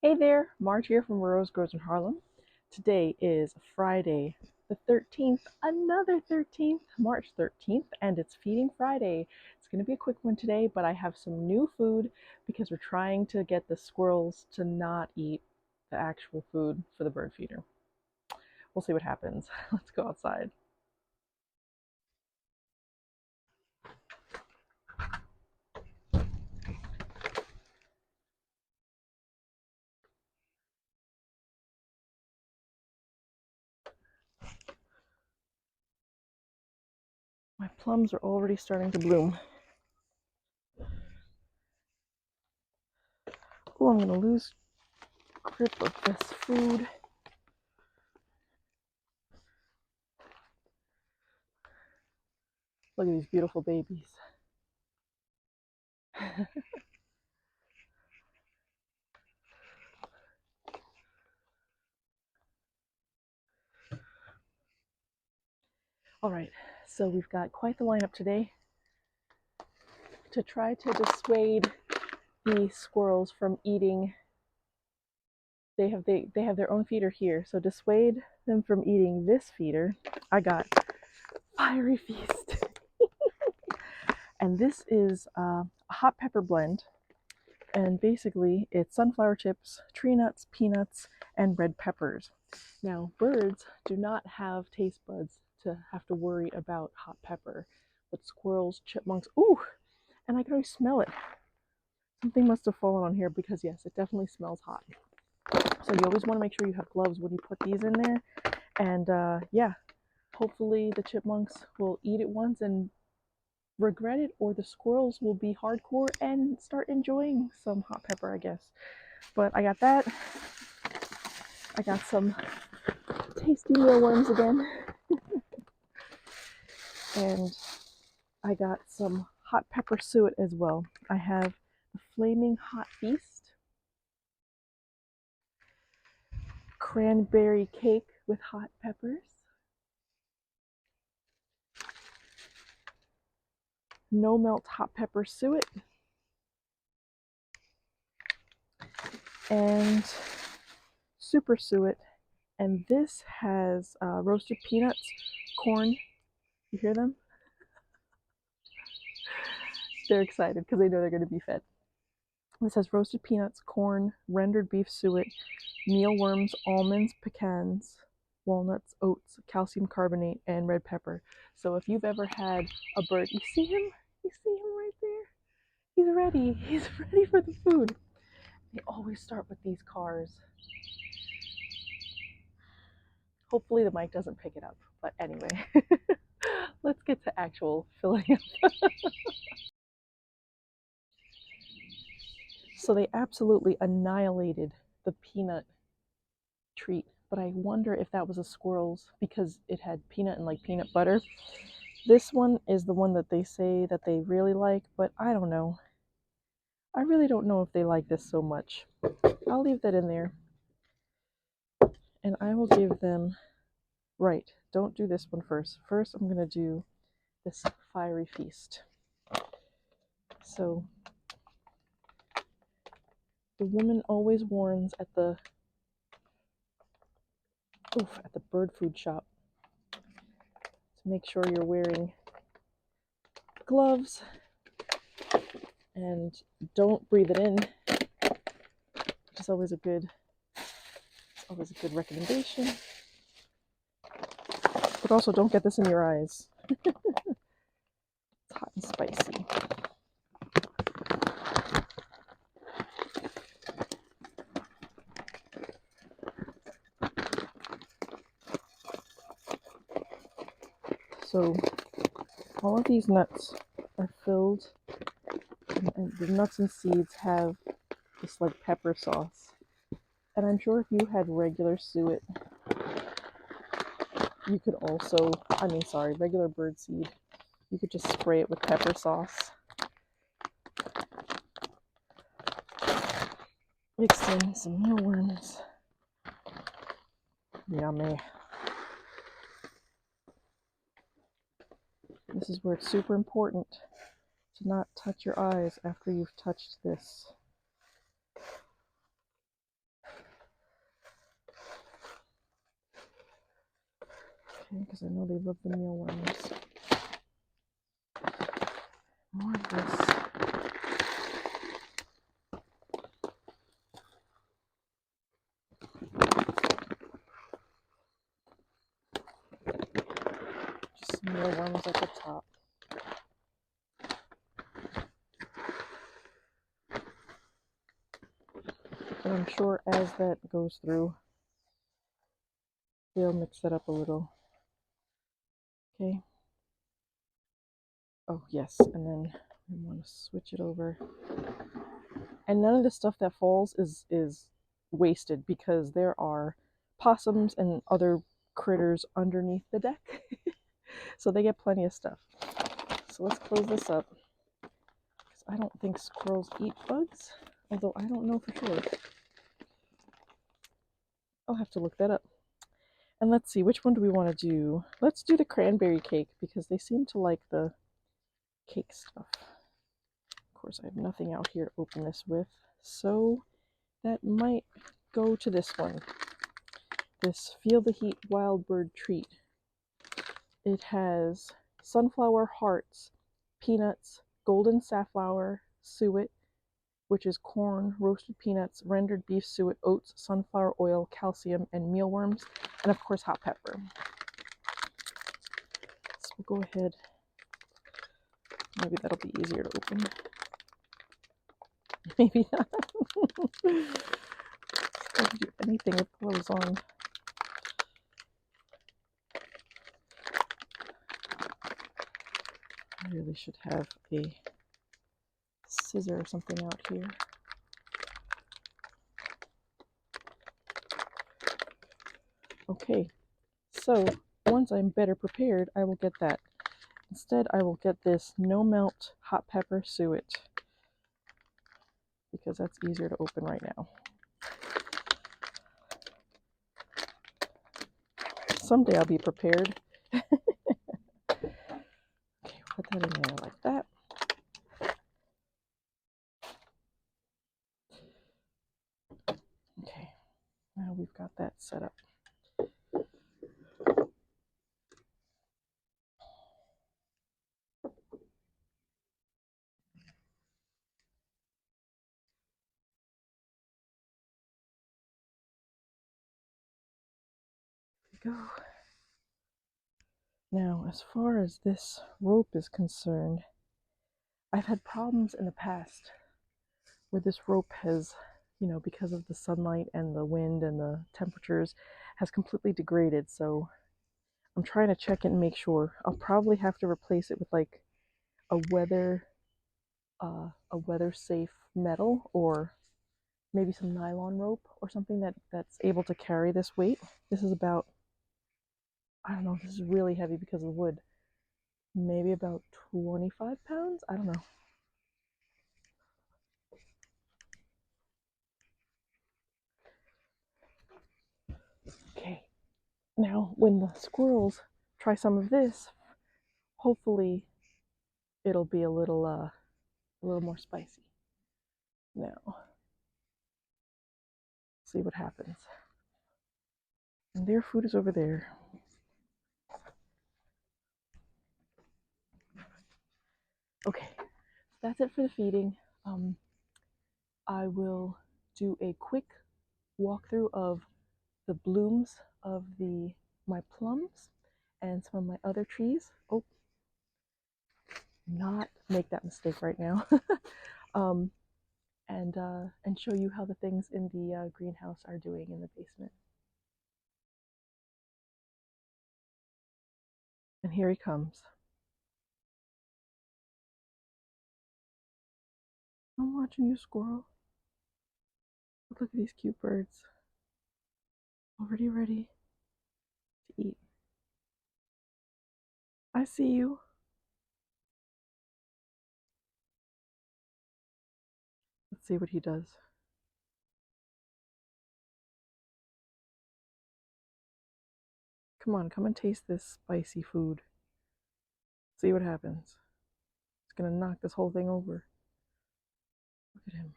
Hey there, Marge here from Rose Grows in Harlem. Today is Friday the 13th, another 13th, March 13th, and it's Feeding Friday. It's going to be a quick one today, but I have some new food because we're trying to get the squirrels to not eat the actual food for the bird feeder. We'll see what happens. Let's go outside. My plums are already starting to bloom. Oh, I'm going to lose grip of this food. Look at these beautiful babies. All right, so we've got quite the lineup today to try to dissuade the squirrels from eating. They have their own feeder here, so dissuade them from eating this feeder. I got Fiery Feast. And this is a hot pepper blend, and basically it's sunflower chips, tree nuts, peanuts, and red peppers. Now, birds do not have taste buds to have to worry about hot pepper, but squirrels, chipmunks, ooh, and I can already smell it. Something must have fallen on here because yes, it definitely smells hot. So you always want to make sure you have gloves when you put these in there. And yeah, hopefully the chipmunks will eat it once and regret it, or the squirrels will be hardcore and start enjoying some hot pepper, I guess. But I got that. I got some tasty mealworms again. And I got some hot pepper suet as well. I have the Flaming Hot Feast, cranberry cake with hot peppers, no melt hot pepper suet, and super suet. And this has roasted peanuts, corn. You hear them? They're excited because they know they're going to be fed. This has roasted peanuts, corn, rendered beef suet, mealworms, almonds, pecans, walnuts, oats, calcium carbonate, and red pepper. So if you've ever had a bird, you see him? You see him right there? He's ready. He's ready for the food. They always start with these cars. Hopefully the mic doesn't pick it up. But anyway, let's get to actual filling up. So they absolutely annihilated the peanut treat, but I wonder if that was a squirrel's because it had peanut and like peanut butter. This one is the one that they say that they really like, but I don't know. I really don't know if they like this so much. I'll leave that in there. And I will give them, right, don't do this one first. First, I'm going to do this Fiery Feast. So, the woman always warns at the bird food shop to make sure you're wearing gloves and don't breathe it in, which is always a good recommendation. But also don't get this in your eyes. It's hot and spicy. So all of these nuts are filled, and the nuts and seeds have this like pepper sauce. And I'm sure if you had regular suet, you could also, regular bird seed, you could just spray it with pepper sauce. Mix in some mealworms. Yummy. This is where it's super important to not touch your eyes after you've touched this. Okay, because I know they love the mealworms. More of this. Just mealworms at the top. And I'm sure as that goes through, they'll mix that up a little. Okay. Oh, yes. And then we want to switch it over. And none of the stuff that falls is wasted because there are possums and other critters underneath the deck. So they get plenty of stuff. So let's close this up. Because I don't think squirrels eat bugs. Although I don't know for sure. I'll have to look that up. And let's see, which one do we want to do? Let's do the cranberry cake because they seem to like the cake stuff. Of course, I have nothing out here to open this with. So that might go to this one. This Feel the Heat Wild Bird Treat. It has sunflower hearts, peanuts, golden safflower suet, which is corn, roasted peanuts, rendered beef suet, oats, sunflower oil, calcium, and mealworms, and of course hot pepper. So we'll go ahead. Maybe that'll be easier to open. Maybe not. Can't do anything with clothes on. I really should have a scissor or something out here. Okay, so once I'm better prepared, I will get that. Instead, I will get this no melt hot pepper suet because that's easier to open right now. Someday I'll be prepared. Okay, put that in there like that. Okay, now we've got that set up. Here we go. Now, as far as this rope is concerned, I've had problems in the past where this rope has, you know, because of the sunlight and the wind and the temperatures, has completely degraded. So I'm trying to check it and make sure. I'll probably have to replace it with like a weather safe metal or maybe some nylon rope or something that's able to carry this weight. This is about, I don't know, this is really heavy because of the wood. Maybe about 25 pounds? I don't know. Okay, now when the squirrels try some of this, hopefully it'll be a little more spicy. Now, see what happens. And their food is over there. Okay, that's it for the feeding. I will do a quick walkthrough of the blooms of my plums and some of my other trees. Oh, not make that mistake right now. And show you how the things in the greenhouse are doing in the basement. And here he comes. I'm watching you, squirrel. Look at these cute birds. Already ready to eat. I see you. Let's see what he does. Come on, come and taste this spicy food. See what happens. It's gonna knock this whole thing over. Look at him.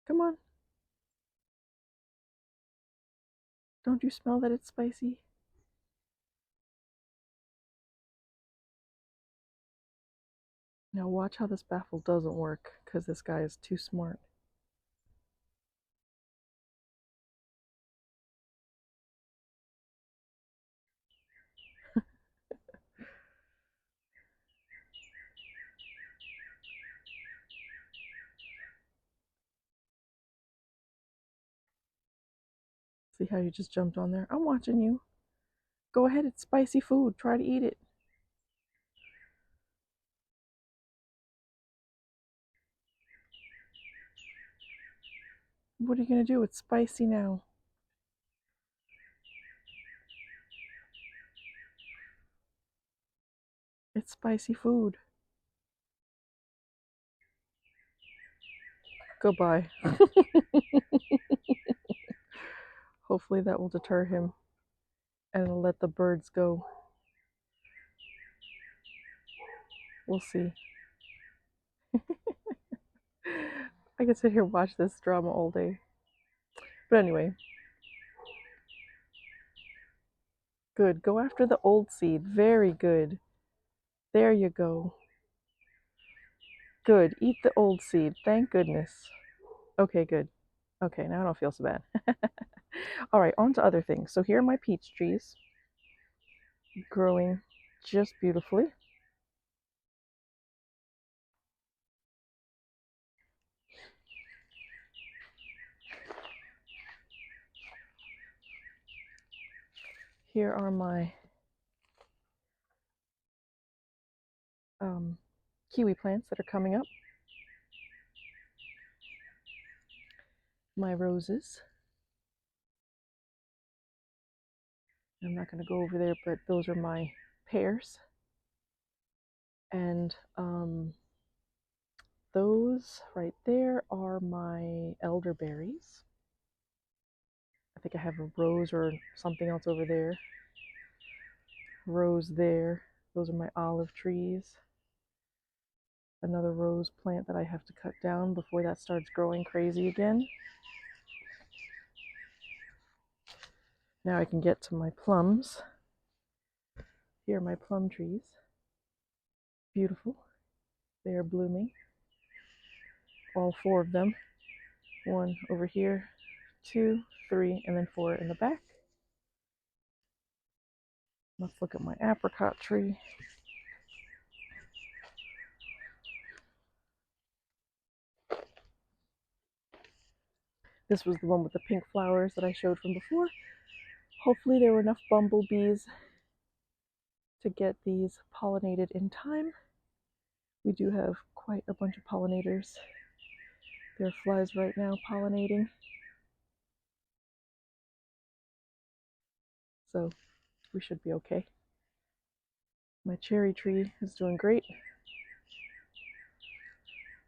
Come on. Don't you smell that it's spicy? Now watch how this baffle doesn't work, because this guy is too smart. See how you just jumped on there? I'm watching you. Go ahead, it's spicy food. Try to eat it. What are you going to do? It's spicy now. It's spicy food. Goodbye. Hopefully that will deter him and let the birds go. We'll see. I could sit here and watch this drama all day. But anyway. Good. Go after the old seed. Very good. There you go. Good. Eat the old seed. Thank goodness. Okay, good. Okay, now I don't feel so bad. All right, on to other things. So here are my peach trees growing just beautifully. Here are my kiwi plants that are coming up. My roses. I'm not going to go over there, but those are my pears. And those right there are my elderberries. I think I have a rose or something else over there. Rose there. Those are my olive trees. Another rose plant that I have to cut down before that starts growing crazy again. Now I can get to my plums. Here are my plum trees. Beautiful. They are blooming. All 4 of them. 1 over here, 2, 3, and then 4 in the back. Let's look at my apricot tree. This was the one with the pink flowers that I showed from before. Hopefully there were enough bumblebees to get these pollinated in time. We do have quite a bunch of pollinators. There are flies right now pollinating. So we should be okay. My cherry tree is doing great.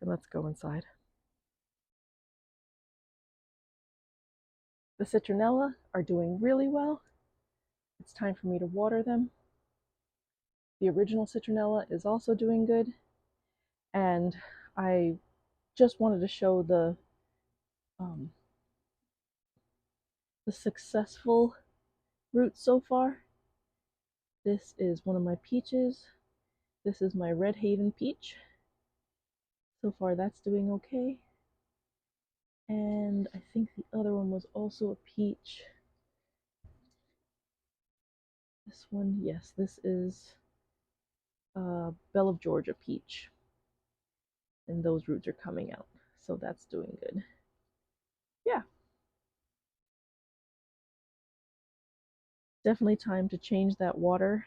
And let's go inside. The citronella are doing really well. It's time for me to water them. The original citronella is also doing good. And I just wanted to show the successful roots so far. This is one of my peaches. This is my Red Haven peach. So far that's doing okay. And I think the other one was also a peach. This one, yes, this is Belle of Georgia peach. And those roots are coming out. So that's doing good. Yeah. Definitely time to change that water,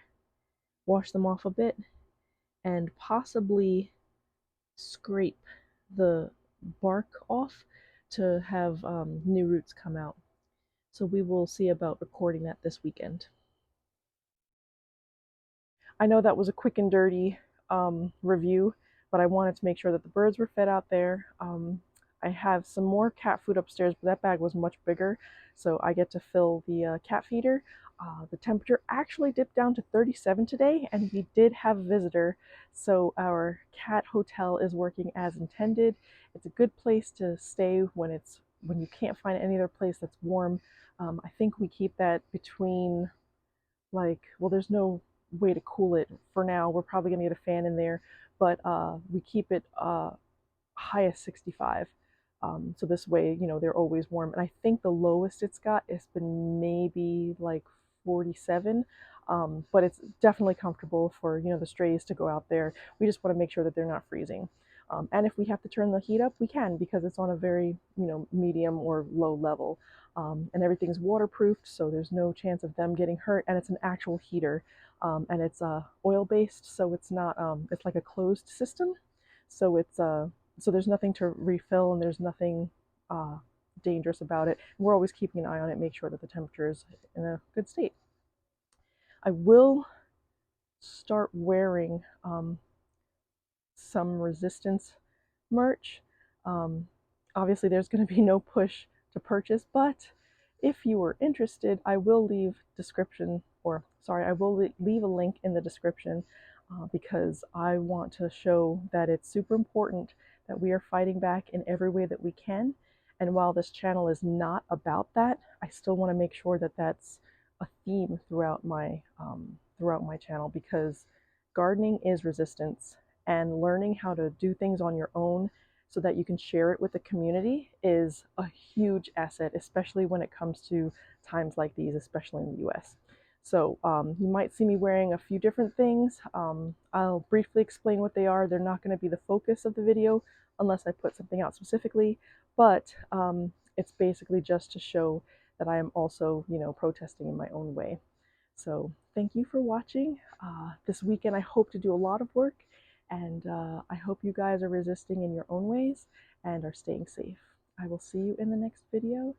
wash them off a bit, and possibly scrape the bark off to have new roots come out. So we will see about recording that this weekend. I know that was a quick and dirty review, but I wanted to make sure that the birds were fed out there. I have some more cat food upstairs, but that bag was much bigger, so I get to fill the cat feeder. The temperature actually dipped down to 37 today, and we did have a visitor, so our cat hotel is working as intended. It's a good place to stay when you can't find any other place that's warm. I think we keep that between, like, well, there's no way to cool it. For now, we're probably going to get a fan in there, but we keep it high as 65. So this way, you know, they're always warm. And I think the lowest it's got has been maybe like 47. But it's definitely comfortable for, you know, the strays to go out there. We just want to make sure that they're not freezing. And if we have to turn the heat up, we can, because it's on a very, you know, medium or low level. And everything's waterproofed, so there's no chance of them getting hurt. And it's an actual heater, and it's oil based, so it's not. It's like a closed system, so it's so there's nothing to refill, and there's nothing dangerous about it. We're always keeping an eye on it, make sure that the temperature is in a good state. I will start wearing some resistance merch. Obviously, there's going to be no push to purchase, but if you were interested, I will leave I will leave a link in the description, because I want to show that it's super important that we are fighting back in every way that we can. And while this channel is not about that, I still want to make sure that that's a theme throughout my channel, because gardening is resistance, and learning how to do things on your own so that you can share it with the community is a huge asset, especially when it comes to times like these, especially in the US. So you might see me wearing a few different things. I'll briefly explain what they are. They're not going to be the focus of the video unless I put something out specifically, but it's basically just to show that I am also, you know, protesting in my own way. So thank you for watching. This weekend I hope to do a lot of work, and I hope you guys are resisting in your own ways and are staying safe. I will see you in the next video.